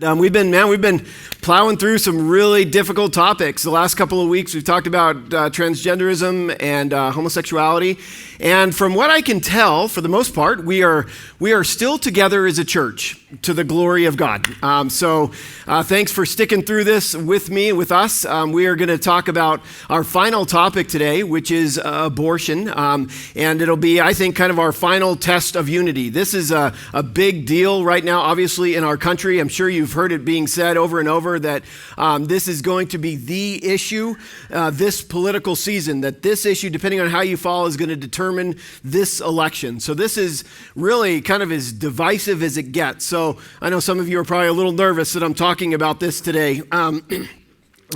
We've been plowing through some really difficult topics. The last couple of weeks, we've talked about transgenderism and homosexuality. And from what I can tell, for the most part, we are still together as a church to the glory of God. So thanks for sticking through this with me, with us. We are going to talk about our final topic today, which is abortion. And it'll be, I think, kind of our final test of unity. This is a big deal right now, obviously, in our country. I'm sure you've heard it being said over and over that this is going to be the issue this political season, that this issue, depending on how you fall, is going to determine this election. So this is really kind of as divisive as it gets. So I know some of you are probably a little nervous that I'm talking about this today.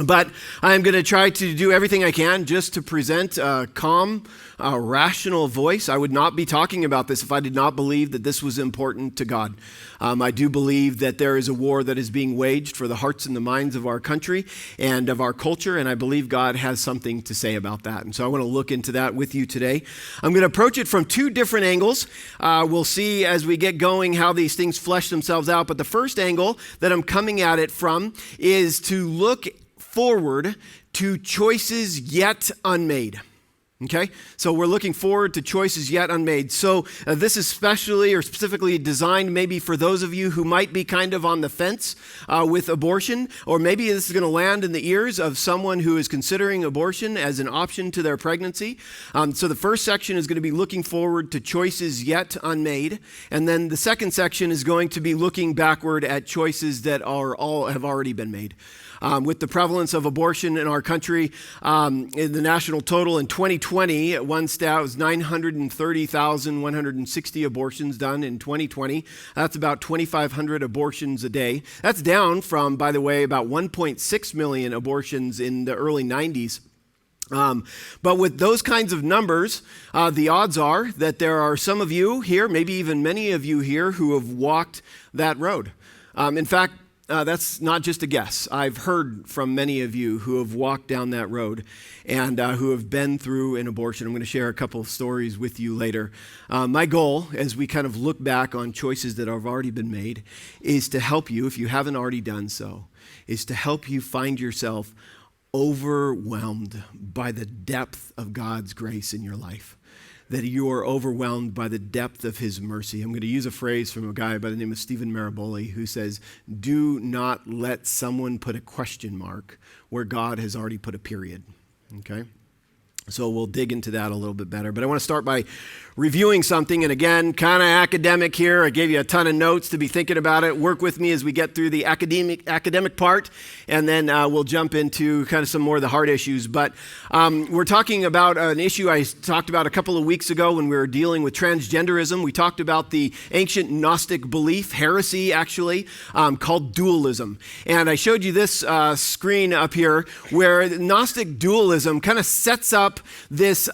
But I'm going to try to do everything I can just to present a calm, rational voice. I would not be talking about this if I did not believe that this was important to God. I do believe that there is a war that is being waged for the hearts and the minds of our country and of our culture, and I believe God has something to say about that. And so I want to look into that with you today. I'm going to approach it from two different angles. We'll see as we get going how these things flesh themselves out. But the first angle that I'm coming at it from is to look forward to choices yet unmade. Okay, so we're looking forward to choices yet unmade. So this is specially or specifically designed maybe for those of you who might be kind of on the fence with abortion, or maybe this is going to land in the ears of someone who is considering abortion as an option to their pregnancy. So the first section is going to be looking forward to choices yet unmade, and then the second section is going to be looking backward at choices that have already been made. With the prevalence of abortion in our country, in the national total in 2020, one stat was 930,160 abortions done in 2020. That's about 2,500 abortions a day. That's down from, by the way, about 1.6 million abortions in the early 90s. But with those kinds of numbers, the odds are that there are some of you here, maybe even many of you here, who have walked that road. In fact, that's not just a guess. I've heard from many of you who have walked down that road and who have been through an abortion. I'm going to share a couple of stories with you later. My goal, as we kind of look back on choices that have already been made, is to help you, if you haven't already done so, is to help you find yourself overwhelmed by the depth of God's grace in your life. That you are overwhelmed by the depth of his mercy. I'm going to use a phrase from a guy by the name of Stephen Maraboli who says, do not let someone put a question mark where God has already put a period. Okay? So we'll dig into that a little bit better. But I want to start by reviewing something. And again, kind of academic here. I gave you a ton of notes to be thinking about it. Work with me as we get through the academic part. And then we'll jump into kind of some more of the hard issues. But we're talking about an issue I talked about a couple of weeks ago when we were dealing with transgenderism. We talked about the ancient Gnostic belief, heresy actually, called dualism. And I showed you this screen up here where Gnostic dualism kind of sets up this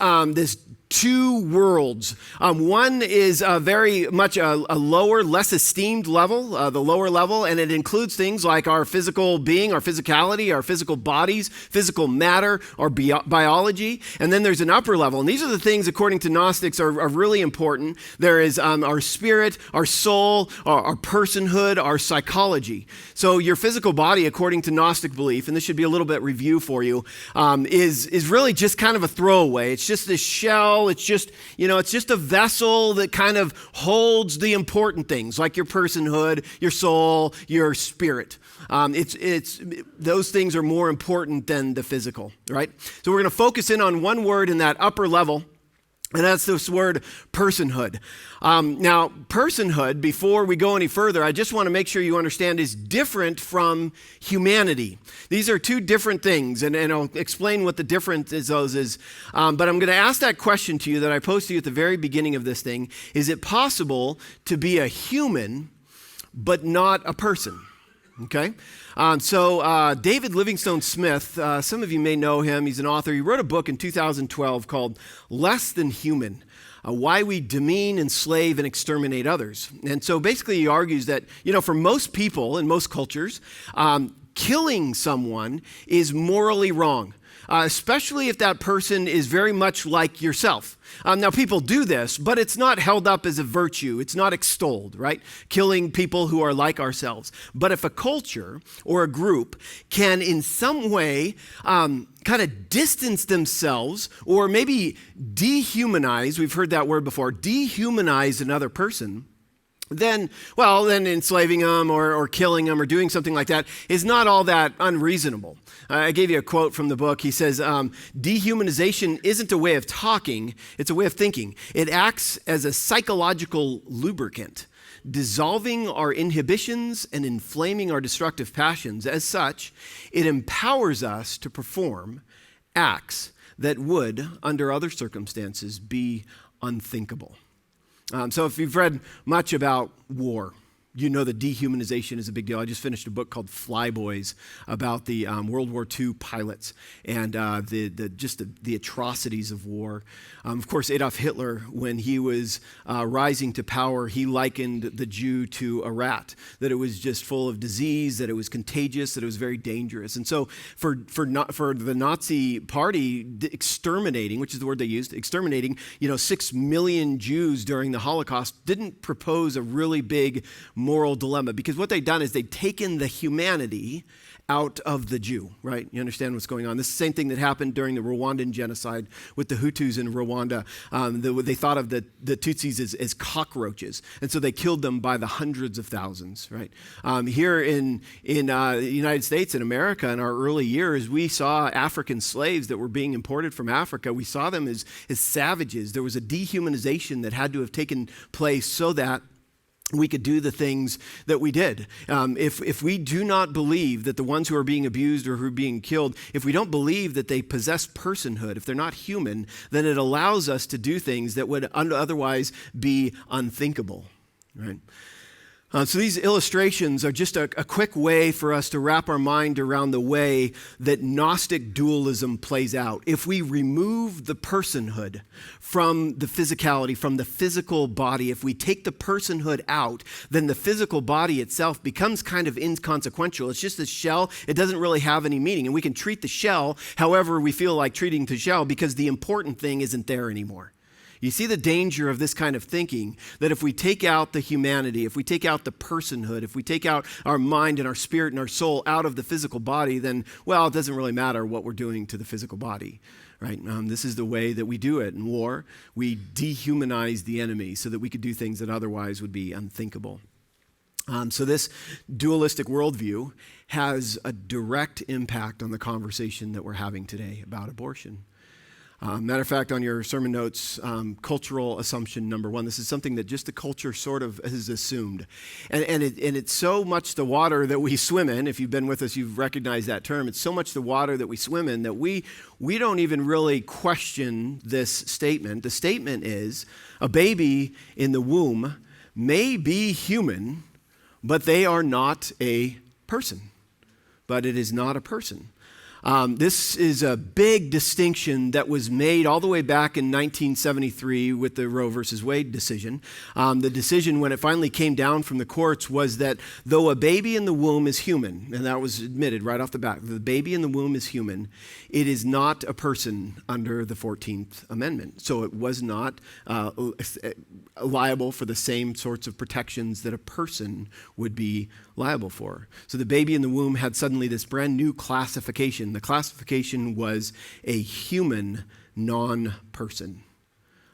two worlds. One is very much a lower, less esteemed level, the lower level, and it includes things like our physical being, our physicality, our physical bodies, physical matter, our biology. And then there's an upper level. And these are the things, according to Gnostics, are really important. There is our spirit, our soul, our personhood, our psychology. So your physical body, according to Gnostic belief, and this should be a little bit review for you, is really just kind of a throwaway. It's just this shell. It's just a vessel that kind of holds the important things like your personhood, your soul, your spirit. Those things are more important than the physical, right? So we're going to focus in on one word in that upper level, and that's this word personhood. Now, personhood, before we go any further, I just want to make sure you understand is different from humanity. These are two different things, and I'll explain what the difference is. But I'm going to ask that question to you that I posed to you at the very beginning of this thing. Is it possible to be a human but not a person? Okay? So David Livingstone Smith, some of you may know him. He's an author. He wrote a book in 2012 called Less Than Human. Why we demean, enslave, and exterminate others. And so basically he argues that, for most people in most cultures, killing someone is morally wrong. especially if that person is very much like yourself. Now, people do this, but it's not held up as a virtue. It's not extolled, right? Killing people who are like ourselves. But if a culture or a group can in some way kind of distance themselves or maybe dehumanize, we've heard that word before, dehumanize another person, then enslaving them or killing them or doing something like that is not all that unreasonable. I gave you a quote from the book. He says, dehumanization isn't a way of talking, it's a way of thinking. It acts as a psychological lubricant, dissolving our inhibitions and inflaming our destructive passions. As such, it empowers us to perform acts that would, under other circumstances, be unthinkable. So if you've read much about war, you know that dehumanization is a big deal. I just finished a book called Flyboys about the World War II pilots and the atrocities of war. Of course, Adolf Hitler, when he was rising to power, he likened the Jew to a rat, that it was just full of disease, that it was contagious, that it was very dangerous. And so for the Nazi party exterminating, which is the word they used, exterminating, 6 million Jews during the Holocaust, didn't propose a really big moral dilemma, because what they'd done is they'd taken the humanity out of the Jew, right? You understand what's going on. This is the same thing that happened during the Rwandan genocide with the Hutus in Rwanda. They thought of the Tutsis as cockroaches, and so they killed them by the hundreds of thousands, right? Here in the United States, in America, in our early years, we saw African slaves that were being imported from Africa. We saw them as savages. There was a dehumanization that had to have taken place so that we could do the things that we did. If we do not believe that the ones who are being abused or who are being killed, if we don't believe that they possess personhood, if they're not human, then it allows us to do things that would otherwise be unthinkable, right? So these illustrations are just a quick way for us to wrap our mind around the way that Gnostic dualism plays out. If we remove the personhood from the physicality, from the physical body, if we take the personhood out, then the physical body itself becomes kind of inconsequential. It's just a shell. It doesn't really have any meaning. And we can treat the shell however we feel like treating the shell, because the important thing isn't there anymore. You see the danger of this kind of thinking, that if we take out the humanity, if we take out the personhood, if we take out our mind and our spirit and our soul out of the physical body, then, it doesn't really matter what we're doing to the physical body, right? This is the way that we do it in war. We dehumanize the enemy so that we could do things that otherwise would be unthinkable. So this dualistic worldview has a direct impact on the conversation that we're having today about abortion. Matter of fact, on your sermon notes, cultural assumption number 1. This is something that just the culture sort of has assumed. And it's so much the water that we swim in. If you've been with us, you've recognized that term. It's so much the water that we swim in that we don't even really question this statement. The statement is, a baby in the womb may be human, but they are not a person. But it is not a person. This is a big distinction that was made all the way back in 1973 with the Roe versus Wade decision. The decision, when it finally came down from the courts, was that though a baby in the womb is human, and that was admitted right off the bat, the baby in the womb is human, it is not a person under the 14th Amendment. So it was not liable for the same sorts of protections that a person would be liable for. So the baby in the womb had suddenly this brand new classification. The classification was a human non-person.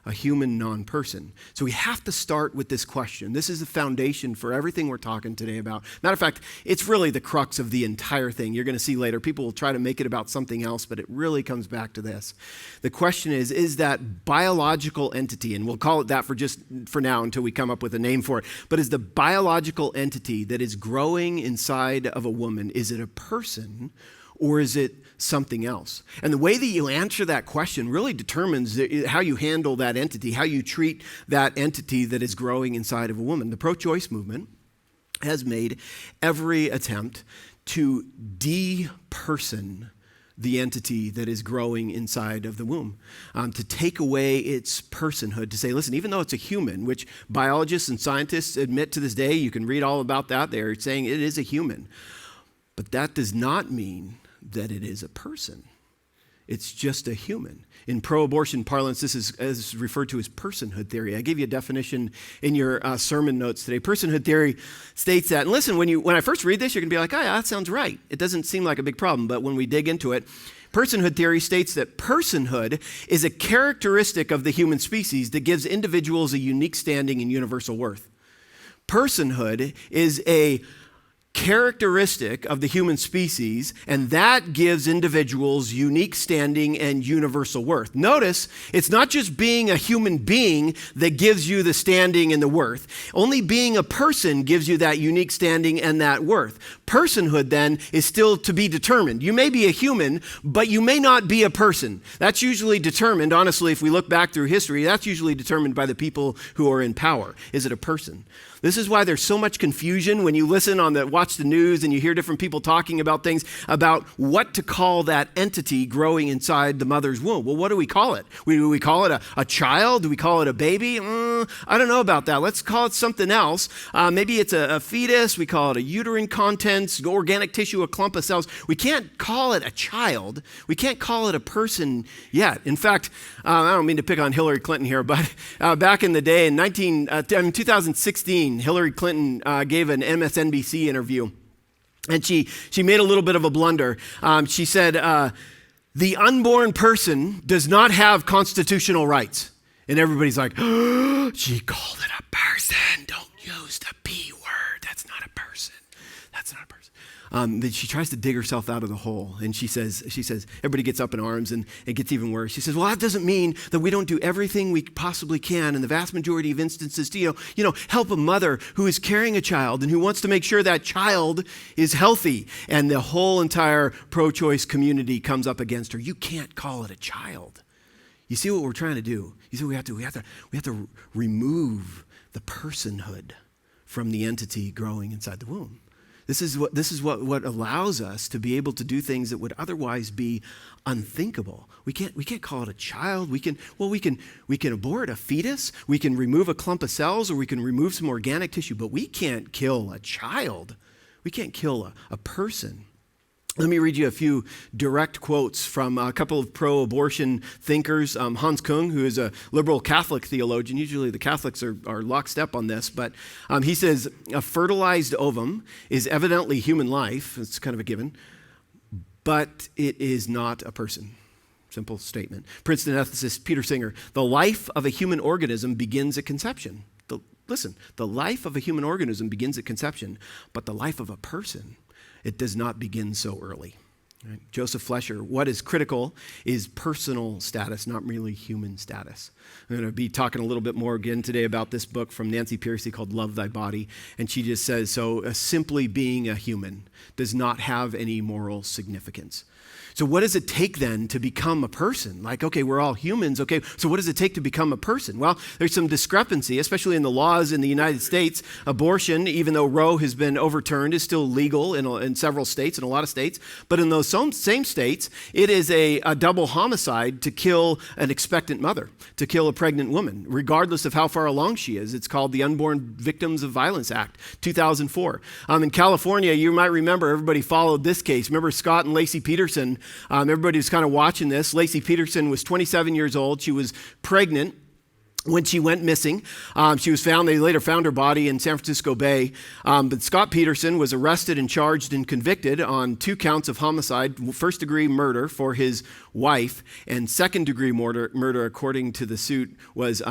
A human non-person. So we have to start with this question. This is the foundation for everything we're talking today about. Matter of fact, it's really the crux of the entire thing. You're going to see later, people will try to make it about something else, but it really comes back to this. The question is that biological entity, and we'll call it that for now until we come up with a name for it, but is the biological entity that is growing inside of a woman, is it a person or is it something else? And the way that you answer that question really determines how you handle that entity, how you treat that entity that is growing inside of a woman. The pro-choice movement has made every attempt to de-person the entity that is growing inside of the womb, to take away its personhood, to say, listen, even though it's a human, which biologists and scientists admit to this day, you can read all about that, they're saying it is a human, but that does not mean that it is a person. It's just a human. In pro-abortion parlance, this is referred to as personhood theory. I gave you a definition in your sermon notes today. Personhood theory states that, and listen, when I first read this, you're going to be like, oh, yeah, that sounds right. It doesn't seem like a big problem, but when we dig into it, personhood theory states that personhood is a characteristic of the human species that gives individuals a unique standing and universal worth. Personhood is a characteristic of the human species, and that gives individuals unique standing and universal worth. Notice, it's not just being a human being that gives you the standing and the worth. Only being a person gives you that unique standing and that worth. Personhood, then, is still to be determined. You may be a human, but you may not be a person. That's usually determined, honestly, if we look back through history, that's usually determined by the people who are in power. Is it a person? This is why there's so much confusion when you watch the news and you hear different people talking about things about what to call that entity growing inside the mother's womb. Well, what do we call it? Do we call it a child? Do we call it a baby? I don't know about that. Let's call it something else. Maybe it's a fetus. We call it a uterine contents, organic tissue, a clump of cells. We can't call it a child. We can't call it a person yet. In fact, I don't mean to pick on Hillary Clinton here, but back in the day in 2016, Hillary Clinton gave an MSNBC interview, and she made a little bit of a blunder. She said, the unborn person does not have constitutional rights. And everybody's like, oh, she called it a person. Don't use the P word. That's not a person. That's not a person. Then she tries to dig herself out of the hole, and she says, everybody gets up in arms, and it gets even worse. She says, well, that doesn't mean that we don't do everything we possibly can in the vast majority of instances to, help a mother who is carrying a child and who wants to make sure that child is healthy. And the whole entire pro-choice community comes up against her. You can't call it a child. You see what we're trying to do? You see, we have to remove the personhood from the entity growing inside the womb. This is what allows us to be able to do things that would otherwise be unthinkable. We can't call it a child. We can abort a fetus. We can remove a clump of cells, or we can remove some organic tissue, but we can't kill a child. We can't kill a person. Let me read you a few direct quotes from a couple of pro-abortion thinkers. Hans Kung, who is a liberal Catholic theologian. Usually the Catholics are lockstep on this, but he says, a fertilized ovum is evidently human life. It's kind of a given, but it is not a person. Simple statement. Princeton ethicist Peter Singer, the life of a human organism begins at conception. The life of a human organism begins at conception, but the life of a person, it does not begin so early. Right? Joseph Flesher, what is critical is personal status, not merely human status. I'm going to be talking a little bit more again today about this book from Nancy Pearcey called Love Thy Body. And she just says, simply being a human does not have any moral significance. So what does it take then to become a person? Like, okay, we're all humans. Okay, so what does it take to become a person? Well, there's some discrepancy, especially in the laws in the United States. Abortion, even though Roe has been overturned, is still legal in several states, in a lot of states. But in those same states, it is a double homicide to kill an expectant mother, to kill a pregnant woman, regardless of how far along she is. It's called the Unborn Victims of Violence Act, 2004. In California, you might remember, everybody followed this case. Remember Scott and Lacey Peterson? Everybody was kind of watching this. Lacey Peterson was 27 years old. She was pregnant when she went missing. She was found, they later found her body in San Francisco Bay. But Scott Peterson was arrested and charged and convicted on 2 counts of homicide, first-degree murder for his wife, and second-degree murder, according to the suit, was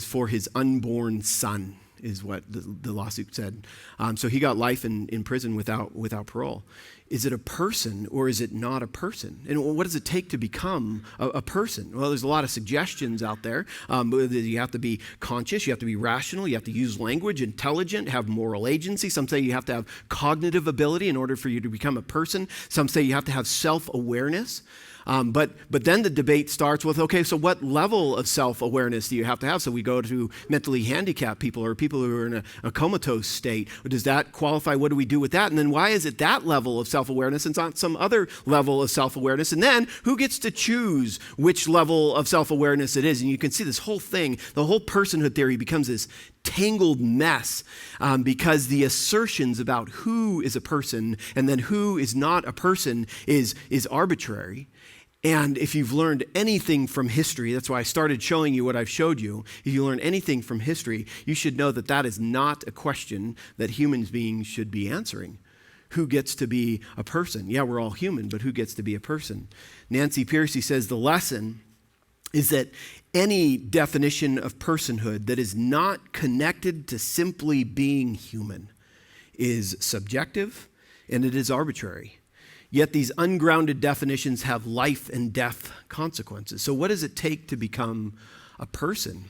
for his unborn son, is what the lawsuit said. So he got life in prison without parole. Is it a person or is it not a person? And what does it take to become a person? Well, there's a lot of suggestions out there. You have to be conscious, you have to be rational, you have to use language, intelligent, have moral agency. Some say you have to have cognitive ability in order for you to become a person. Some say you have to have self-awareness. But then the debate starts with, okay, so what level of self-awareness do you have to have? So we go to mentally handicapped people or people who are in a comatose state. Does that qualify? What do we do with that? And then why is it that level of self-awareness and not some other level of self-awareness? And then who gets to choose which level of self-awareness it is? And you can see this whole thing, the whole personhood theory becomes this tangled mess because the assertions about who is a person and then who is not a person is arbitrary. And if you've learned anything from history, that's why I started showing you what I've showed you. If you learn anything from history, you should know that that is not a question that human beings should be answering. Who gets to be a person? Yeah, we're all human, but who gets to be a person? Nancy Pearcey says the lesson is that any definition of personhood that is not connected to simply being human is subjective and it is arbitrary. Yet these ungrounded definitions have life and death consequences. So what does it take to become a person?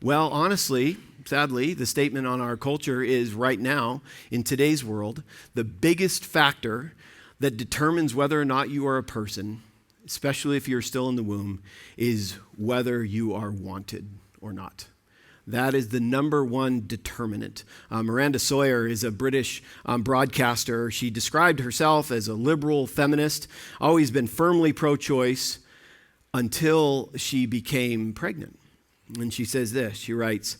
Well, honestly, sadly, the statement on our culture is right now, in today's world, the biggest factor that determines whether or not you are a person, especially if you're still in the womb, is whether you are wanted or not. That is the number one determinant. Miranda Sawyer is a British broadcaster. She described herself as a liberal feminist, always been firmly pro-choice until she became pregnant. And she says this, she writes,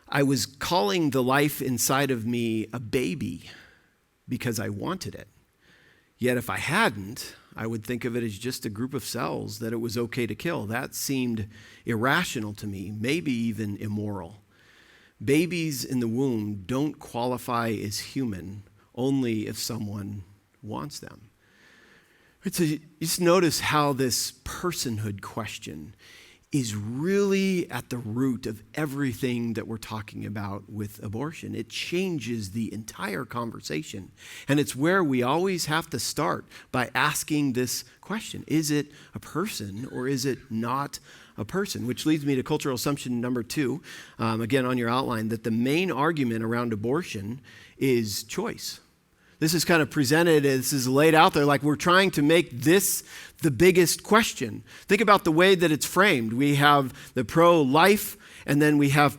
"I was calling the life inside of me a baby because I wanted it. Yet if I hadn't, I would think of it as just a group of cells that it was okay to kill. That seemed irrational to me, maybe even immoral. Babies in the womb don't qualify as human only if someone wants them." So just notice how this personhood question is really at the root of everything that we're talking about with abortion. It changes the entire conversation. And it's where we always have to start by asking this question. Is it a person or is it not a person? Which leads me to cultural assumption number 2, again on your outline, that the main argument around abortion is choice. This is kind of presented, this is laid out there like we're trying to make this the biggest question. Think about the way that it's framed. We have the pro-life, and then we have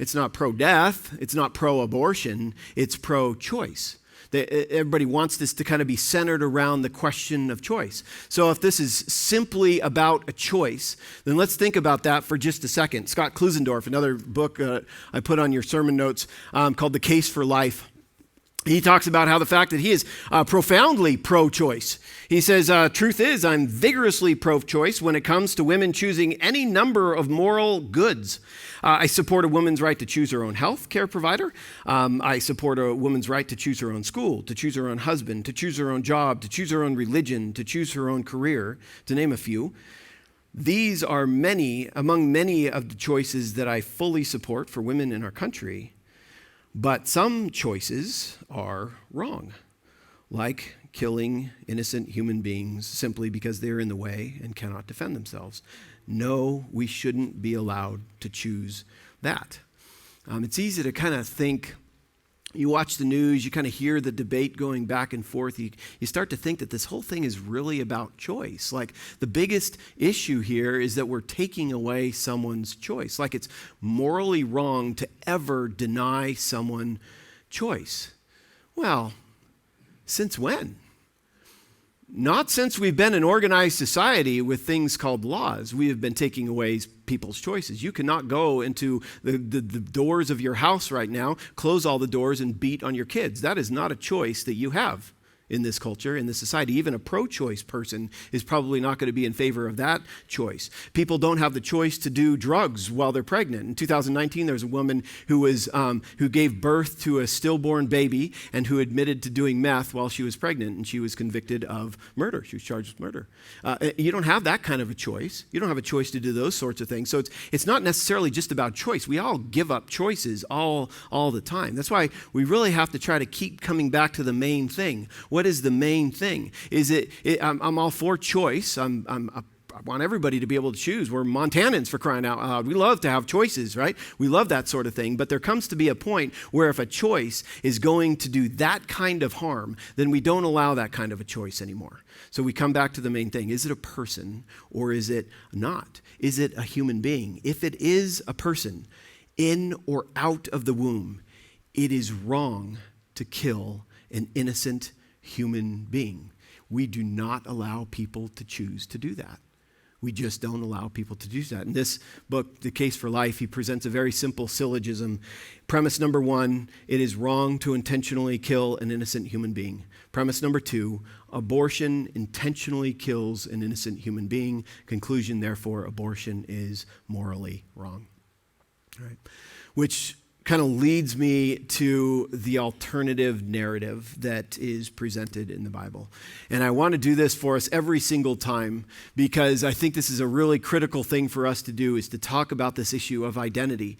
it's not pro-death, it's not pro-abortion, it's pro-choice. Everybody wants this to kind of be centered around the question of choice. So if this is simply about a choice, then let's think about that for just a second. Scott Klusendorf, another book I put on your sermon notes called The Case for Life. He talks about how the fact that he is profoundly pro-choice. He says, truth is, I'm vigorously pro-choice when it comes to women choosing any number of moral goods. I support a woman's right to choose her own health care provider. I support a woman's right to choose her own school, to choose her own husband, to choose her own job, to choose her own religion, to choose her own career, to name a few. These are among many of the choices that I fully support for women in our country. But some choices are wrong, like killing innocent human beings simply because they're in the way and cannot defend themselves. No, we shouldn't be allowed to choose that. It's easy to kind of think, you watch the news, you kind of hear the debate going back and forth, you start to think that this whole thing is really about choice. Like the biggest issue here is that we're taking away someone's choice. Like it's morally wrong to ever deny someone choice. Well, since when? Not since we've been an organized society with things called laws. We have been taking away people's choices. You cannot go into the doors of your house right now, close all the doors and beat on your kids. That is not a choice that you have in this culture, in this society. Even a pro-choice person is probably not going to be in favor of that choice. People don't have the choice to do drugs while they're pregnant. In 2019, there was a woman who gave birth to a stillborn baby and who admitted to doing meth while she was pregnant, and she was convicted of murder. She was charged with murder. You don't have that kind of a choice. You don't have a choice to do those sorts of things. So it's not necessarily just about choice. We all give up choices all the time. That's why we really have to try to keep coming back to the main thing. What is the main thing? I'm all for choice. I want everybody to be able to choose. We're Montanans, for crying out loud. We love to have choices, right? We love that sort of thing. But there comes to be a point where if a choice is going to do that kind of harm, then we don't allow that kind of a choice anymore. So we come back to the main thing. Is it a person or is it not? Is it a human being? If it is a person, in or out of the womb, it is wrong to kill an innocent human being. We do not allow people to choose to do that. We just don't allow people to do that. In this book, The Case for Life, he presents a very simple syllogism. Premise number 1, it is wrong to intentionally kill an innocent human being. Premise number 2, abortion intentionally kills an innocent human being. Conclusion, therefore, abortion is morally wrong. All right. Which kind of leads me to the alternative narrative that is presented in the Bible. And I want to do this for us every single time because I think this is a really critical thing for us to do, is to talk about this issue of identity.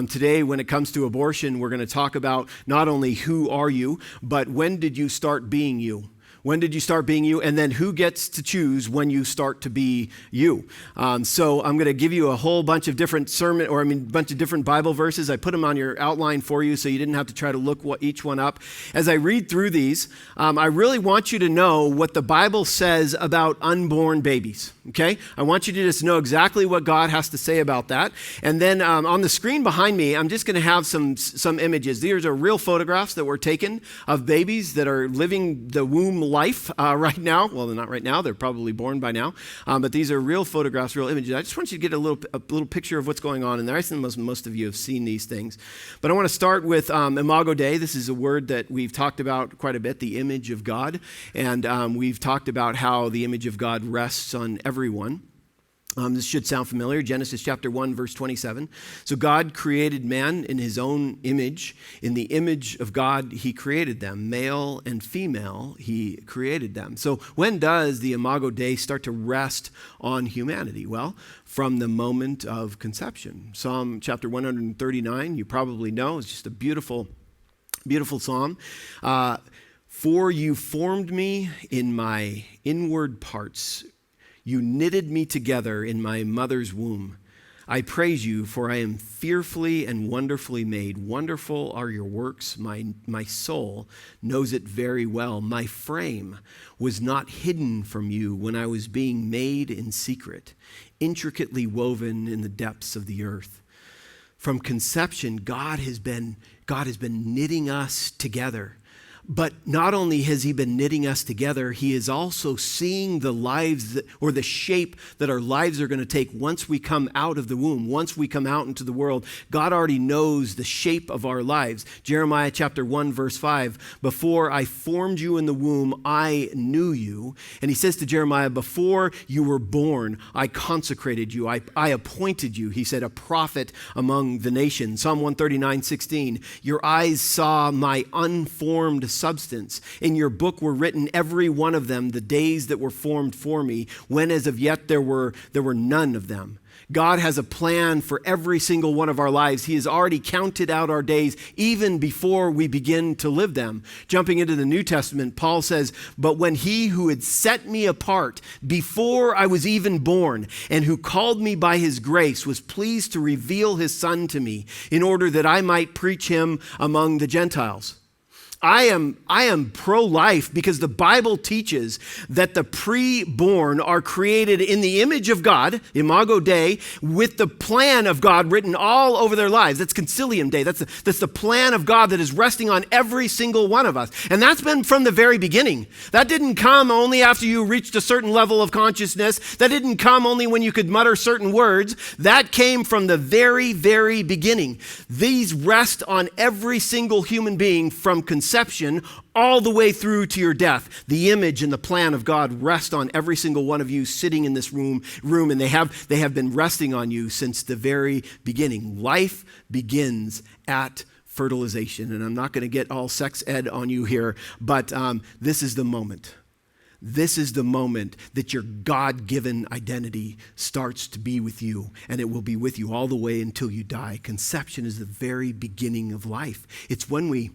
Today, when it comes to abortion, we're going to talk about not only who are you, but when did you start being you? When did you start being you? And then who gets to choose when you start to be you? So I'm going to give you a whole bunch of different bunch of different Bible verses. I put them on your outline for you so you didn't have to try to look each one up. As I read through these, I really want you to know what the Bible says about unborn babies, okay? I want you to just know exactly what God has to say about that. And then on the screen behind me, I'm just going to have some images. These are real photographs that were taken of babies that are living the womb life right now. Well, they're not right now. They're probably born by now. But these are real photographs, real images. I just want you to get a little picture of what's going on in there. I think most of you have seen these things. But I want to start with Imago Dei. This is a word that we've talked about quite a bit, the image of God. And we've talked about how the image of God rests on everyone. This should sound familiar. Genesis chapter 1, verse 27. So God created man in his own image. In the image of God, he created them. Male and female, he created them. So when does the Imago Dei start to rest on humanity? Well, from the moment of conception. Psalm chapter 139, you probably know, is just a beautiful, beautiful psalm. For you formed me in my inward parts. You knitted me together in my mother's womb. I praise you, for I am fearfully and wonderfully made. Wonderful are your works. My soul knows it very well. My frame was not hidden from you when I was being made in secret, intricately woven in the depths of the earth. From conception, God has been knitting us together. But not only has he been knitting us together, he is also seeing the lives or the shape that our lives are going to take once we come out of the womb, once we come out into the world. God already knows the shape of our lives. Jeremiah chapter 1, verse 5, before I formed you in the womb, I knew you. And he says to Jeremiah, before you were born, I consecrated you. I appointed you, he said, a prophet among the nations. Psalm 139:16, your eyes saw my unformed substance. In your book were written, every one of them, the days that were formed for me, when as of yet there were none of them. God has a plan for every single one of our lives. He has already counted out our days even before we begin to live them. Jumping into the New Testament, Paul says, but when he who had set me apart before I was even born and who called me by his grace was pleased to reveal his Son to me in order that I might preach him among the Gentiles. I am pro-life because the Bible teaches that the pre-born are created in the image of God, Imago Dei, with the plan of God written all over their lives. That's Concilium Dei. That's the plan of God that is resting on every single one of us. And that's been from the very beginning. That didn't come only after you reached a certain level of consciousness. That didn't come only when you could mutter certain words. That came from the very, very beginning. These rest on every single human being from conception all the way through to your death. The image and the plan of God rest on every single one of you sitting in this room, and they have been resting on you since the very beginning. Life begins at fertilization, and I'm not going to get all sex ed on you here, but this is the moment. This is the moment that your God-given identity starts to be with you, and it will be with you all the way until you die. Conception is the very beginning of life. It's when we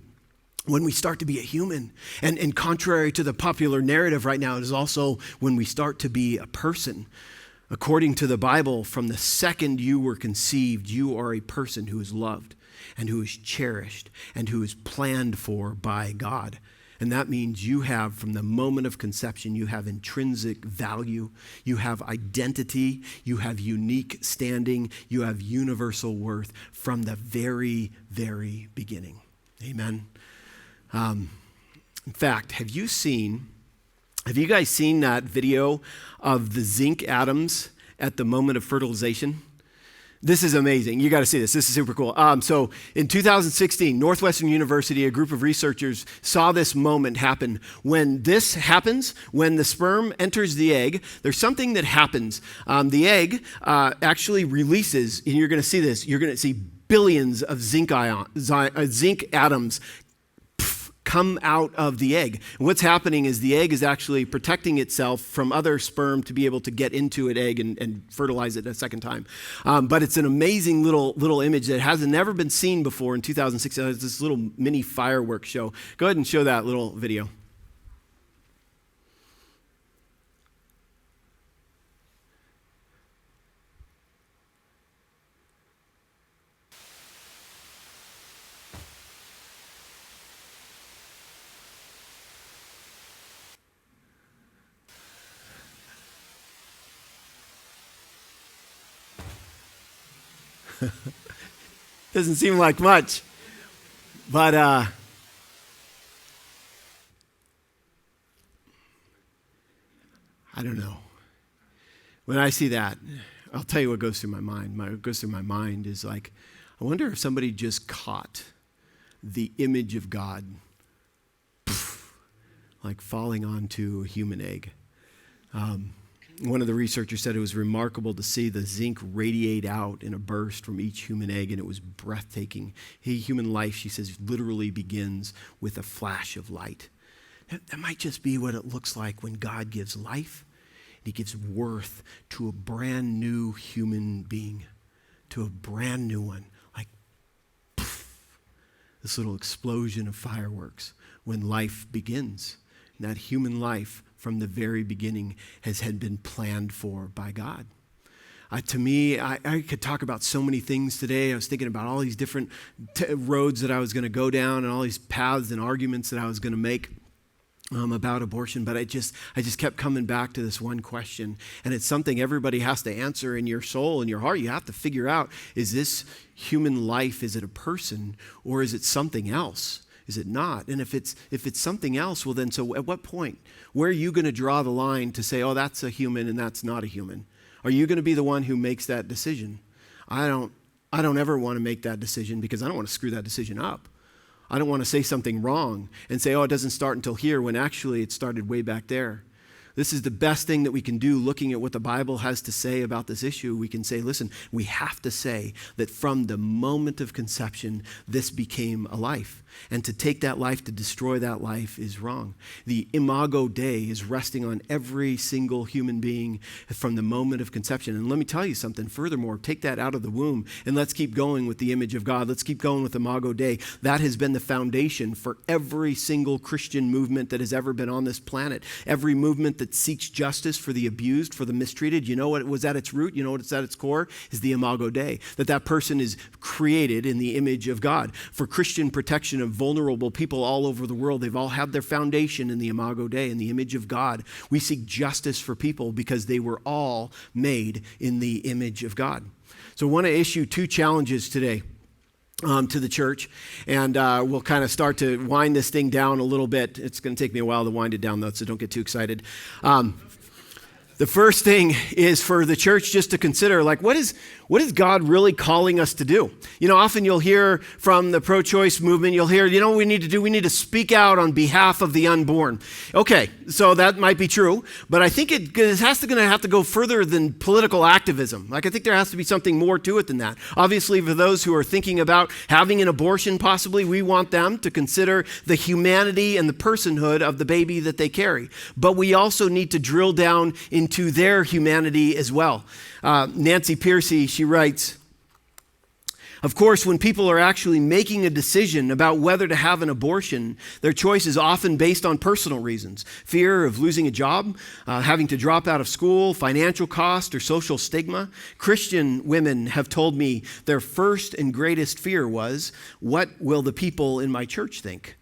start to be a human. And contrary to the popular narrative right now, it is also when we start to be a person. According to the Bible, from the second you were conceived, you are a person who is loved and who is cherished and who is planned for by God. And that means you have, from the moment of conception, you have intrinsic value, you have identity, you have unique standing, you have universal worth from the very, very beginning. Amen. In fact, have you guys seen that video of the zinc atoms at the moment of fertilization? This is amazing. You got to see this. This is super cool. So in 2016, Northwestern University, a group of researchers saw this moment happen. When this happens, when the sperm enters the egg, there's something that happens. The egg actually releases, and you're going to see this, you're going to see billions of zinc atoms come out of the egg. And what's happening is the egg is actually protecting itself from other sperm to be able to get into an egg and fertilize it a second time. But it's an amazing little image that has never been seen before in 2016. It's this little mini fireworks show. Go ahead and show that little video. Doesn't seem like much, but I don't know. When I see that, I'll tell you what goes through my mind. What goes through my mind is like, I wonder if somebody just caught the image of God, like falling onto a human egg. One of the researchers said it was remarkable to see the zinc radiate out in a burst from each human egg, and it was breathtaking. Human life, she says, literally begins with a flash of light. That might just be what it looks like when God gives life, and he gives worth to a brand new human being, to a brand new one. Like, this little explosion of fireworks when life begins. And that human life from the very beginning had been planned for by God. To me, I could talk about so many things today. I was thinking about all these different roads that I was going to go down and all these paths and arguments that I was going to make about abortion, but I just kept coming back to this one question, and it's something everybody has to answer in your soul and your heart. You have to figure out, is this human life, is it a person, or is it something else? Is it not? And if it's something else, well then, so at what point? Where are you going to draw the line to say, oh, that's a human and that's not a human? Are you going to be the one who makes that decision? I don't ever want to make that decision because I don't want to screw that decision up. I don't want to say something wrong and say, oh, it doesn't start until here, when actually it started way back there. This is the best thing that we can do, looking at what the Bible has to say about this issue. We can say, listen, we have to say that from the moment of conception, this became a life. And to take that life, to destroy that life is wrong. The imago Dei is resting on every single human being from the moment of conception. And let me tell you something, furthermore, take that out of the womb and let's keep going with the image of God. Let's keep going with imago Dei. That has been the foundation for every single Christian movement that has ever been on this planet. Every movement that seeks justice for the abused, for the mistreated. You know what was at its root? You know what's at its core? Is the imago Dei. That person is created in the image of God. For Christian protection of vulnerable people all over the world, they've all had their foundation in the imago Dei, in the image of God. We seek justice for people because they were all made in the image of God. So I want to issue two challenges today to the church, and we'll kind of start to wind this thing down a little bit. It's going to take me a while to wind it down, though, so don't get too excited. The first thing is for the church just to consider, like, what is God really calling us to do? You know, often you'll hear from the pro-choice movement, you'll hear, you know what we need to do? We need to speak out on behalf of the unborn. Okay, so that might be true, but I think it has to going to have to go further than political activism. Like, I think there has to be something more to it than that. Obviously, for those who are thinking about having an abortion, possibly, we want them to consider the humanity and the personhood of the baby that they carry. But we also need to drill down into their humanity as well. Nancy Pearcey, she writes, of course, when people are actually making a decision about whether to have an abortion, their choice is often based on personal reasons. Fear of losing a job, having to drop out of school, financial cost, or social stigma. Christian women have told me their first and greatest fear was, what will the people in my church think?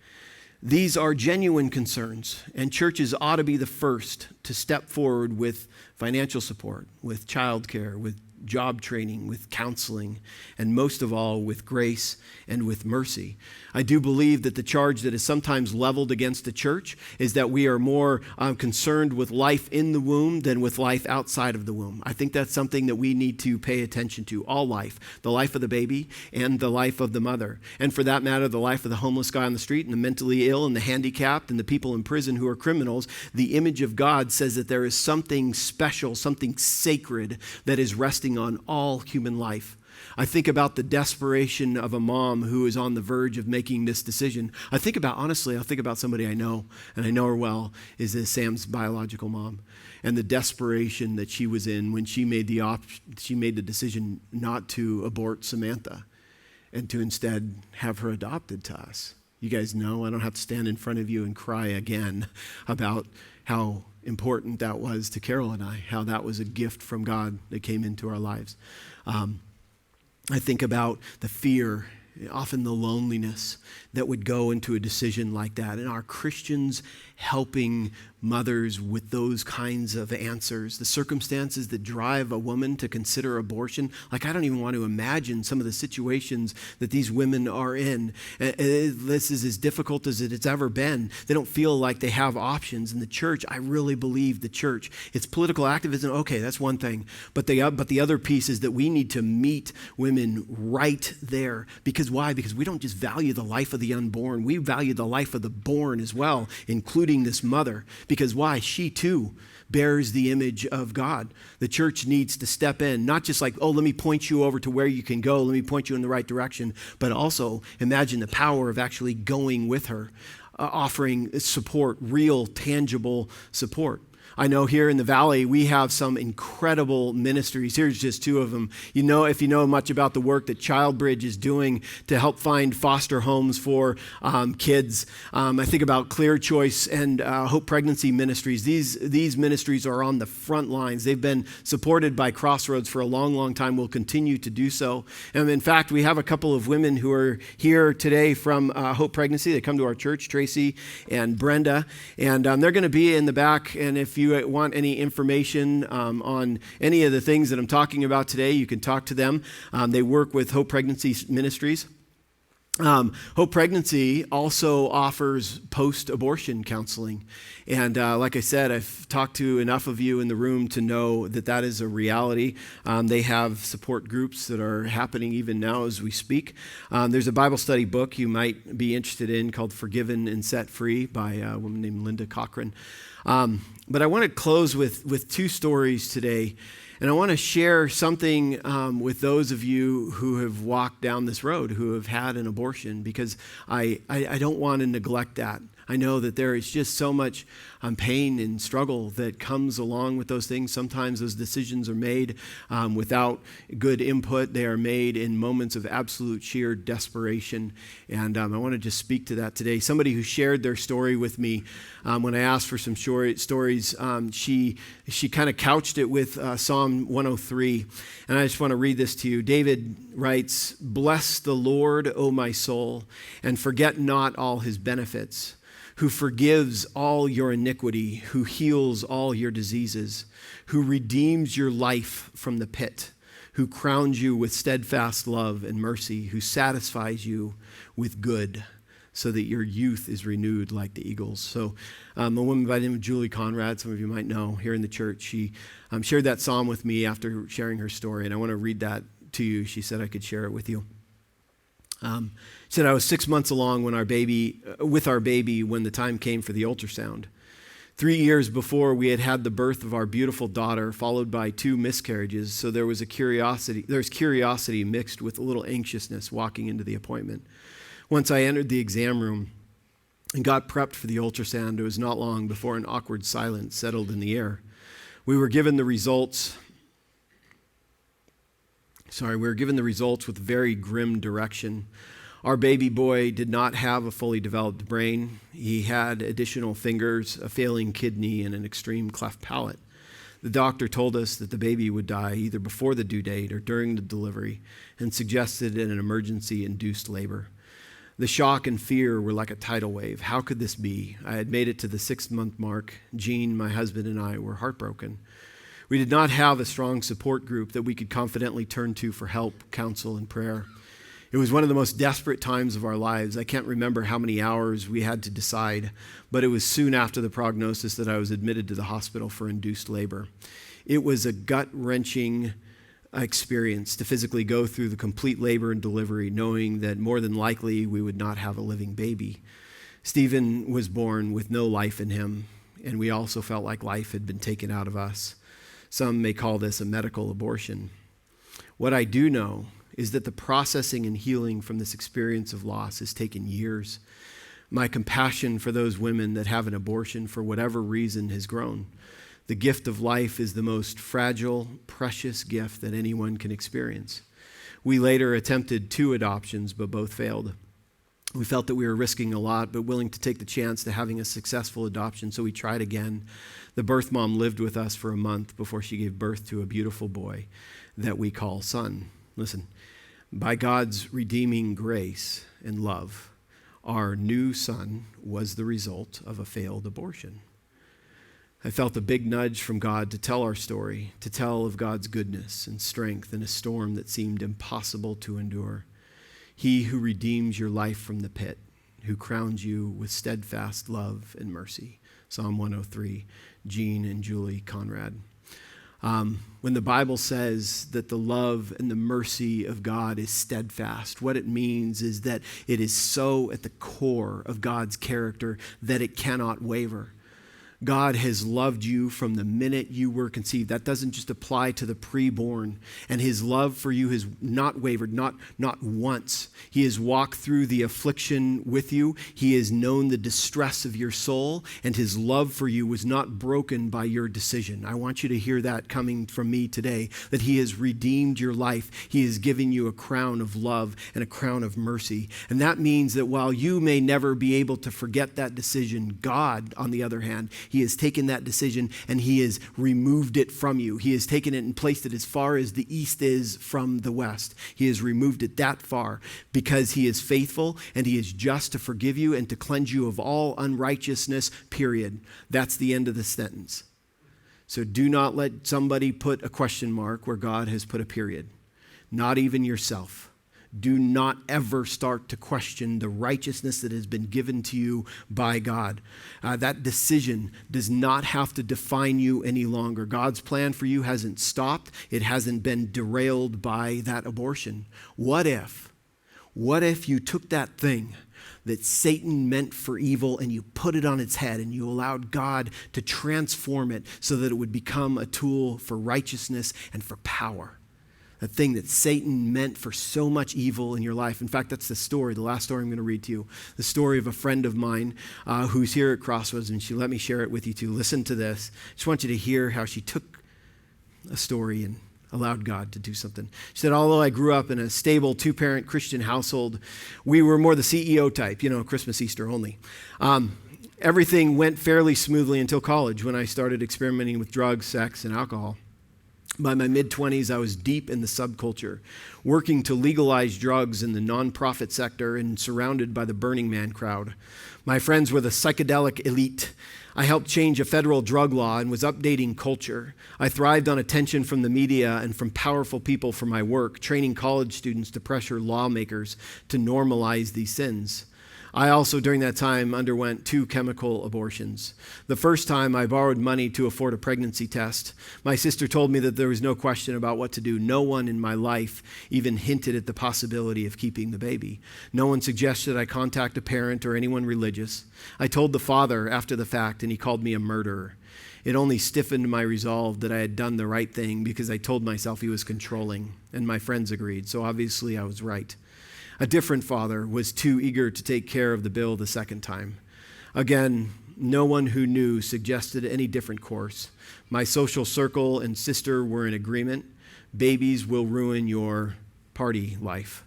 These are genuine concerns, and churches ought to be the first to step forward with financial support, with childcare, with job training, with counseling, and most of all, with grace and with mercy. I do believe that the charge that is sometimes leveled against the church is that we are more concerned with life in the womb than with life outside of the womb. I think that's something that we need to pay attention to. All life, the life of the baby and the life of the mother. And for that matter, the life of the homeless guy on the street and the mentally ill and the handicapped and the people in prison who are criminals. The image of God says that there is something special, something sacred that is resting on all human life. I think about the desperation of a mom who is on the verge of making this decision. I think about somebody I know, and I know her well, is Sam's biological mom, and the desperation that she was in when she made the decision not to abort Samantha and to instead have her adopted to us. You guys know, I don't have to stand in front of you and cry again about how important that was to Carol and I, how that was a gift from God that came into our lives. I think about the fear, often the loneliness that would go into a decision like that. And are Christians helping mothers with those kinds of answers? The circumstances that drive a woman to consider abortion. Like, I don't even want to imagine some of the situations that these women are in. This is as difficult as it's ever been. They don't feel like they have options. In the church, I really believe the church. It's political activism. Okay, that's one thing. But the other piece is that we need to meet women right there. Because why? Because we don't just value the life of the unborn. We value the life of the born as well, including this mother. Because why? She too bears the image of God. The church needs to step in, not just like, oh, let me point you over to where you can go. Let me point you in the right direction. But also imagine the power of actually going with her, offering support, real, tangible support. I know here in the Valley, we have some incredible ministries. Here's just two of them. You know, if you know much about the work that ChildBridge is doing to help find foster homes for kids, I think about Clear Choice and Hope Pregnancy Ministries. These ministries are on the front lines. They've been supported by Crossroads for a long, long time. Will continue to do so. And in fact, we have a couple of women who are here today from Hope Pregnancy. They come to our church, Tracy and Brenda, and they're going to be in the back. And if you want any information on any of the things that I'm talking about today, you can talk to them. They work with Hope Pregnancy Ministries. Hope Pregnancy also offers post-abortion counseling. And like I said, I've talked to enough of you in the room to know that that is a reality. They have support groups that are happening even now as we speak. There's a Bible study book you might be interested in called Forgiven and Set Free by a woman named Linda Cochran. But I want to close with two stories today. And I want to share something with those of you who have walked down this road, who have had an abortion, because I don't want to neglect that. I know that there is just so much pain and struggle that comes along with those things. Sometimes those decisions are made without good input. They are made in moments of absolute sheer desperation. And I want to just speak to that today. Somebody who shared their story with me when I asked for some short stories, she kind of couched it with Psalm 103. And I just want to read this to you. David writes, "Bless the Lord, O my soul, and forget not all his benefits, who forgives all your iniquity, who heals all your diseases, who redeems your life from the pit, who crowns you with steadfast love and mercy, who satisfies you with good, so that your youth is renewed like the eagles." So a woman by the name of Julie Conrad, some of you might know, here in the church, she shared that psalm with me after sharing her story, and I want to read that to you. She said I could share it with you. She said, "I was 6 months along with our baby when the time came for the ultrasound. 3 years before, we had the birth of our beautiful daughter, followed by 2 miscarriages. So there was curiosity mixed with a little anxiousness walking into the appointment. Once I entered the exam room and got prepped for the ultrasound, it was not long before an awkward silence settled in the air. We were given the results with very grim direction. Our baby boy did not have a fully developed brain. He had additional fingers, a failing kidney, and an extreme cleft palate. The doctor told us that the baby would die either before the due date or during the delivery, and suggested an emergency-induced labor. The shock and fear were like a tidal wave. How could this be? I had made it to the 6-month mark. Jean, my husband, and I were heartbroken. We did not have a strong support group that we could confidently turn to for help, counsel, and prayer. It was one of the most desperate times of our lives. I can't remember how many hours we had to decide, but it was soon after the prognosis that I was admitted to the hospital for induced labor. It was a gut-wrenching experience to physically go through the complete labor and delivery, knowing that more than likely we would not have a living baby. Stephen was born with no life in him, and we also felt like life had been taken out of us. Some may call this a medical abortion. What I do know is that the processing and healing from this experience of loss has taken years. My compassion for those women that have an abortion for whatever reason has grown. The gift of life is the most fragile, precious gift that anyone can experience. We later attempted 2 adoptions, but both failed. We felt that we were risking a lot, but willing to take the chance to having a successful adoption, so we tried again. The birth mom lived with us for a month before she gave birth to a beautiful boy that we call son. Listen, by God's redeeming grace and love, our new son was the result of a failed abortion. I felt a big nudge from God to tell our story, to tell of God's goodness and strength in a storm that seemed impossible to endure. He who redeems your life from the pit, who crowns you with steadfast love and mercy. Psalm 103, Jean and Julie Conrad. When the Bible says that the love and the mercy of God is steadfast, what it means is that it is so at the core of God's character that it cannot waver. God has loved you from the minute you were conceived. That doesn't just apply to the preborn. And his love for you has not wavered, not once. He has walked through the affliction with you. He has known the distress of your soul, and his love for you was not broken by your decision. I want you to hear that coming from me today, that he has redeemed your life. He has given you a crown of love and a crown of mercy. And that means that while you may never be able to forget that decision, God, on the other hand, he has taken that decision and he has removed it from you. He has taken it and placed it as far as the east is from the west. He has removed it that far because he is faithful and he is just to forgive you and to cleanse you of all unrighteousness, period. That's the end of the sentence. So do not let somebody put a question mark where God has put a period. Not even yourself. Do not ever start to question the righteousness that has been given to you by God. That decision does not have to define you any longer. God's plan for you hasn't stopped. It hasn't been derailed by that abortion. What if you took that thing that Satan meant for evil and you put it on its head and you allowed God to transform it so that it would become a tool for righteousness and for power? That thing that Satan meant for so much evil in your life. In fact, that's the last story I'm going to read to you. The story of a friend of mine who's here at Crossroads, and she let me share it with you too. Listen to this. I just want you to hear how she took a story and allowed God to do something. She said, although I grew up in a stable 2-parent Christian household, we were more the CEO type, Christmas, Easter only. Everything went fairly smoothly until college when I started experimenting with drugs, sex, and alcohol. By my mid-20s, I was deep in the subculture, working to legalize drugs in the nonprofit sector and surrounded by the Burning Man crowd. My friends were the psychedelic elite. I helped change a federal drug law and was updating culture. I thrived on attention from the media and from powerful people for my work, training college students to pressure lawmakers to normalize these sins. I also, during that time, underwent 2 chemical abortions. The first time, I borrowed money to afford a pregnancy test. My sister told me that there was no question about what to do. No one in my life even hinted at the possibility of keeping the baby. No one suggested I contact a parent or anyone religious. I told the father after the fact, and he called me a murderer. It only stiffened my resolve that I had done the right thing because I told myself he was controlling, and my friends agreed, so obviously I was right. A different father was too eager to take care of the bill the second time. Again, no one who knew suggested any different course. My social circle and sister were in agreement. Babies will ruin your party life.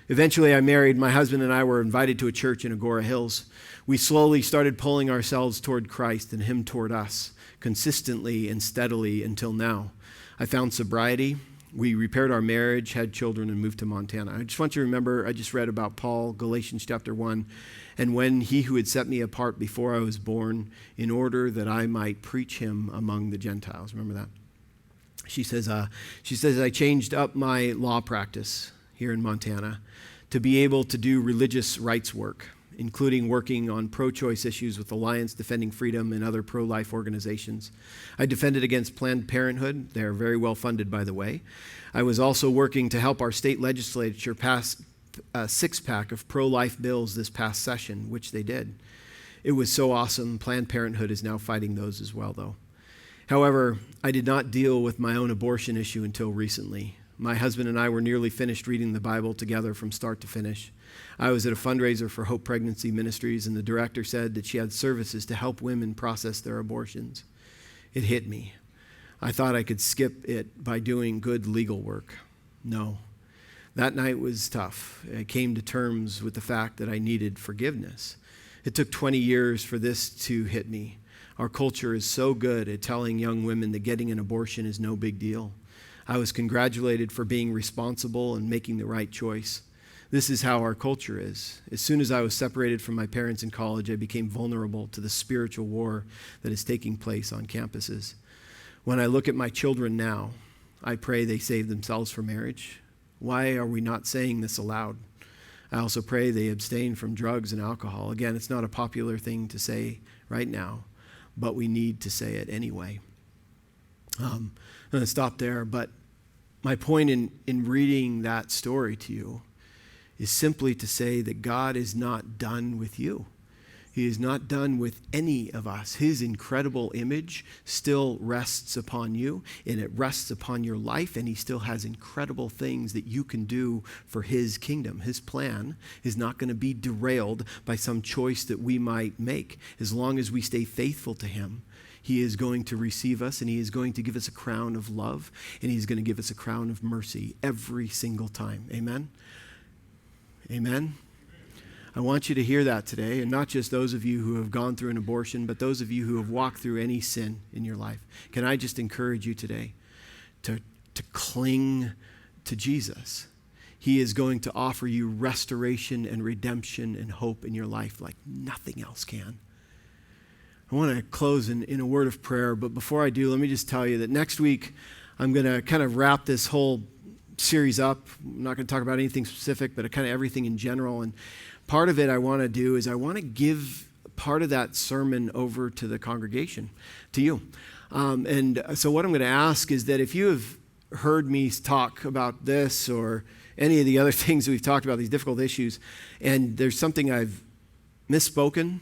Eventually, I married. My husband and I were invited to a church in Agora Hills. We slowly started pulling ourselves toward Christ and him toward us, consistently and steadily until now. I found sobriety. We repaired our marriage, had children, and moved to Montana. I just want you to remember, I just read about Paul, Galatians chapter 1, and when he who had set me apart before I was born, in order that I might preach him among the Gentiles. Remember that? She says, I changed up my law practice here in Montana to be able to do religious rights work, including working on pro-choice issues with Alliance Defending Freedom and other pro-life organizations. I defended against Planned Parenthood. They're very well funded, by the way. I was also working to help our state legislature pass a six-pack of pro-life bills this past session, which they did. It was so awesome. Planned Parenthood is now fighting those as well, though. However, I did not deal with my own abortion issue until recently. My husband and I were nearly finished reading the Bible together from start to finish. I was at a fundraiser for Hope Pregnancy Ministries, and the director said that she had services to help women process their abortions. It hit me. I thought I could skip it by doing good legal work. No. That night was tough. I came to terms with the fact that I needed forgiveness. It took 20 years for this to hit me. Our culture is so good at telling young women that getting an abortion is no big deal. I was congratulated for being responsible and making the right choice. This is how our culture is. As soon as I was separated from my parents in college, I became vulnerable to the spiritual war that is taking place on campuses. When I look at my children now, I pray they save themselves for marriage. Why are we not saying this aloud? I also pray they abstain from drugs and alcohol. Again, it's not a popular thing to say right now, but we need to say it anyway. I'm going to stop there, but my point in reading that story to you is simply to say that God is not done with you. He is not done with any of us. His incredible image still rests upon you, and it rests upon your life, and he still has incredible things that you can do for his kingdom. His plan is not going to be derailed by some choice that we might make. As long as we stay faithful to him, he is going to receive us, and he is going to give us a crown of love, and he's going to give us a crown of mercy every single time. Amen? Amen? I want you to hear that today, and not just those of you who have gone through an abortion, but those of you who have walked through any sin in your life. Can I just encourage you today to cling to Jesus? He is going to offer you restoration and redemption and hope in your life like nothing else can. I want to close in a word of prayer, but before I do, let me just tell you that next week I'm going to kind of wrap this whole series up. I'm not going to talk about anything specific, but kind of everything in general. And part of it I want to do is I want to give part of that sermon over to the congregation, to you. And so what I'm going to ask is that if you have heard me talk about this or any of the other things we've talked about, these difficult issues, and there's something I've misspoken,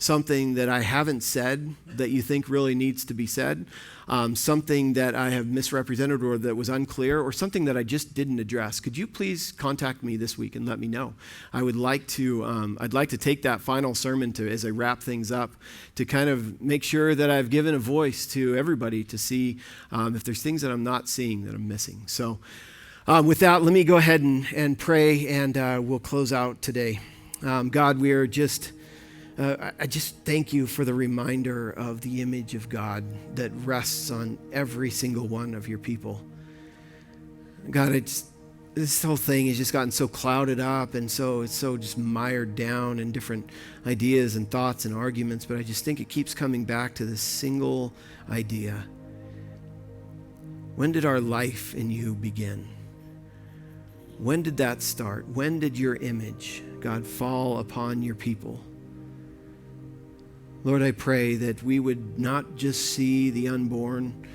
something that I haven't said that you think really needs to be said, something that I have misrepresented or that was unclear, or something that I just didn't address, could you please contact me this week and let me know? I would like to, I'd like to take that final sermon to, as I wrap things up, to kind of make sure that I've given a voice to everybody to see if there's things that I'm not seeing that I'm missing. So with that, let me go ahead and pray, and we'll close out today. God, we are just... I just thank you for the reminder of the image of God that rests on every single one of your people. God, this whole thing has just gotten so clouded up, and so it's so just mired down in different ideas and thoughts and arguments, but I just think it keeps coming back to this single idea. When did our life in you begin? When did that start? When did your image, God, fall upon your people? Lord, I pray that we would not just see the unborn,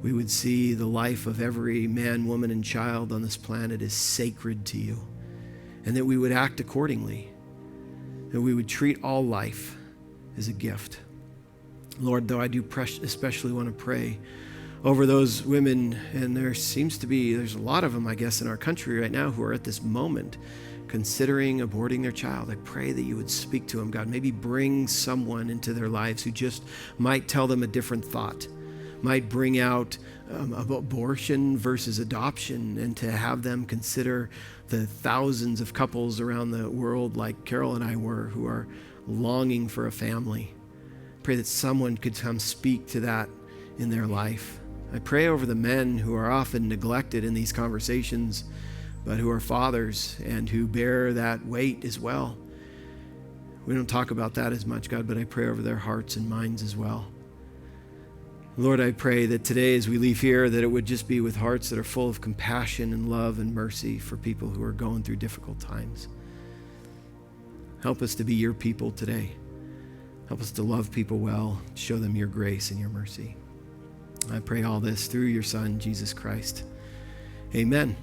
we would see the life of every man, woman, and child on this planet as sacred to you, and that we would act accordingly, that we would treat all life as a gift. Lord, though I do especially want to pray over those women, and there's a lot of them, I guess, in our country right now who are at this moment considering aborting their child. I pray that you would speak to them, God. Maybe bring someone into their lives who just might tell them a different thought, might bring out abortion versus adoption, and to have them consider the thousands of couples around the world like Carol and I were who are longing for a family. Pray that someone could come speak to that in their life. I pray over the men who are often neglected in these conversations, but who are fathers and who bear that weight as well. We don't talk about that as much, God, but I pray over their hearts and minds as well. Lord, I pray that today as we leave here, that it would just be with hearts that are full of compassion and love and mercy for people who are going through difficult times. Help us to be your people today. Help us to love people well, show them your grace and your mercy. I pray all this through your Son, Jesus Christ. Amen.